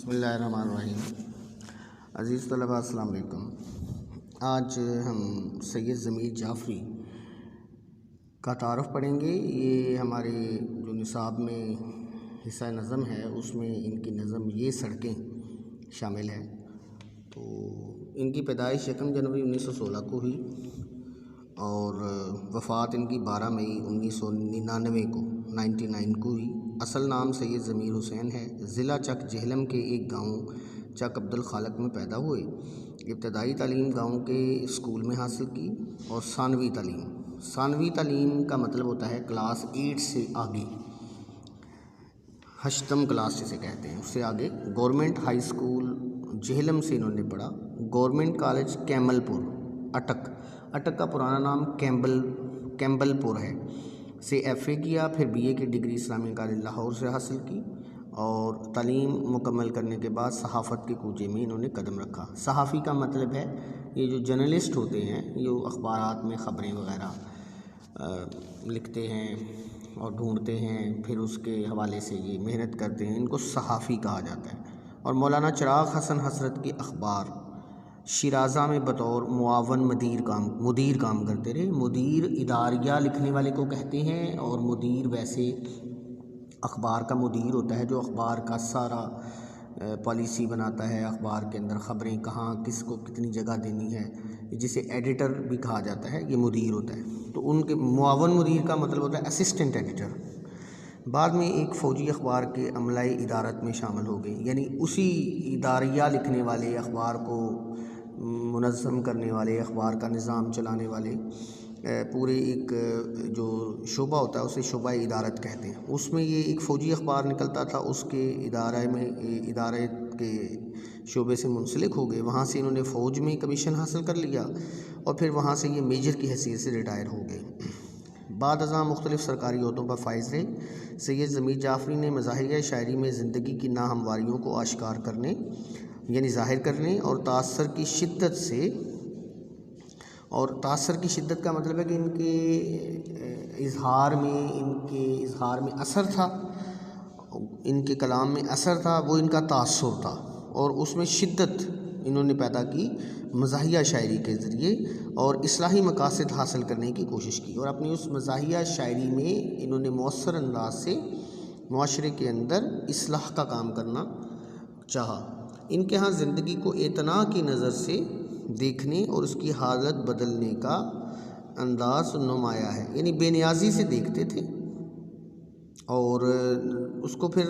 बिस्मिल्लाहिर्रहमानिर्रहीम। अज़ीज़ तलबा अस्सलाम वालेकुम। आज हम सैयद ज़मीर जाफ़री का तारुफ़ पढ़ेंगे। ये हमारे जो निसाब में हिस्सा नज़म है उसमें इनकी नज़म ये सड़कें शामिल है। तो इनकी पैदाइश 1 जनवरी 1916 को हुई और वफ़ात इनकी 12 मई 1999 को 99 को हुई। असल नाम सैयद ज़मीर हुसैन है। ज़िला चक जेहलम के एक गांव चक अब्दुल खालक में पैदा हुए। इब्तदाई तालीम गांव के स्कूल में हासिल की और सानवी तालीम का मतलब होता है क्लास 8 से आगे, हश्तम क्लास जिसे कहते हैं, उससे आगे गवर्नमेंट हाई स्कूल जेहलम से इन्होंने पढ़ा। गवर्नमेंट कॉलेज कैमलपुर अटक का पुराना नाम कैम्बलपुर है से FA किया। फिर BA की डिग्री इस्लामी कॉलेज लाहौर से हासिल की और तालीम मुकम्मल करने के बाद सहाफ़त के कूचे में इन्होंने कदम रखा। सहाफ़ी का मतलब है ये जो जर्नलिस्ट होते हैं, जो अखबारात में ख़बरें वग़ैरह लिखते हैं और ढूंढते हैं, फिर उसके हवाले से ये मेहनत करते हैं, इनको सहाफ़ी कहा जाता है। और मौलाना चिराग हसन हसरत के अखबार शिराज़ा में बतौर मुआवन मुदीर काम करते रहे। मुदीर इदारिया लिखने वाले को कहते हैं और मुदीर वैसे अखबार का मुदीर होता है जो अखबार का सारा पॉलिसी बनाता है, अखबार के अंदर ख़बरें कहाँ किसको कितनी जगह देनी है, जिसे एडिटर भी कहा जाता है, ये मुदीर होता है। तो उनके मुआवन मुदीर का मतलब होता है असिस्टेंट एडिटर। बाद में एक फ़ौजी अखबार के अमलाई इदारत में शामिल हो गए, यानी उसी इदारिया लिखने वाले, अखबार को मुनज़्ज़म करने वाले, अखबार का निज़ाम चलाने वाले पूरे एक जो शोबा होता है उसे शोबा इदारत कहते हैं। उसमें ये एक फ़ौजी अखबार निकलता था, उसके इदारे के शोबे से मुंसलिक हो गए। वहाँ से इन्होंने फ़ौज में कमीशन हासिल कर लिया और फिर वहाँ से ये मेजर की हैसियत से रिटायर हो गए। बाद अज़ां मुख्तलिफ़ सरकारी ओहदों पर फाइज़ रहे। सैयद ज़मीर जाफ़री ने मज़ाहिर शायरी में ज़िंदगी की नाहमवारियों को आश्कार करने यानी ज़ाहिर करने और तासर की शिद्दत का मतलब है कि इनके इज़हार में असर था, इनके कलाम में असर था, वो इनका तासुर था और उसमें शिद्दत इन्होंने पैदा की मज़ाहिया शायरी के ज़रिए और इस्लाही मकासद हासिल करने की कोशिश की। और अपनी उस मज़ाहिया शायरी में इन्होंने मौसर अंदाज से मुआशरे के अंदर इस्लाह का काम करना चाहा। इनके यहाँ ज़िंदगी को एतना की नज़र से देखने और उसकी हालत बदलने का अंदाज़ नुमाया है, यानी बेनियाज़ी से देखते थे और उसको फिर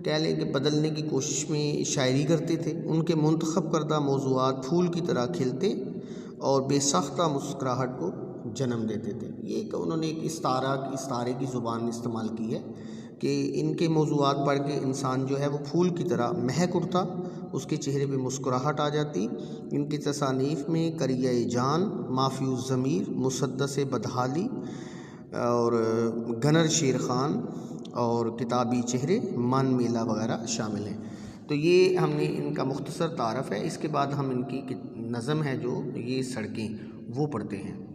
कह लें कि बदलने की कोशिश में शायरी करते थे। उनके मुंतखब करदा मौज़ूआत फूल की तरह खिलते और बेसाख्ता मुस्कुराहट को जन्म देते थे। ये उन्होंने एक इस्तारे की ज़ुबान इस्तेमाल की है कि इनके मौज़ूआत पढ़ के इंसान जो है वो फूल की तरह महक उठता, उसके चेहरे पे मुस्कुराहट आ जाती। इनकी तसानीफ़ में करिया जान, माफ़ियुज़ ज़मीर, मुसद्दस बदहाली और गनर शेर खान और किताबी चेहरे, मन मेला वगैरह शामिल हैं। तो ये हमने इनका मुख्तसर तारफ़ है। इसके बाद हम इनकी नज़म है जो ये सड़कें वो पढ़ते हैं।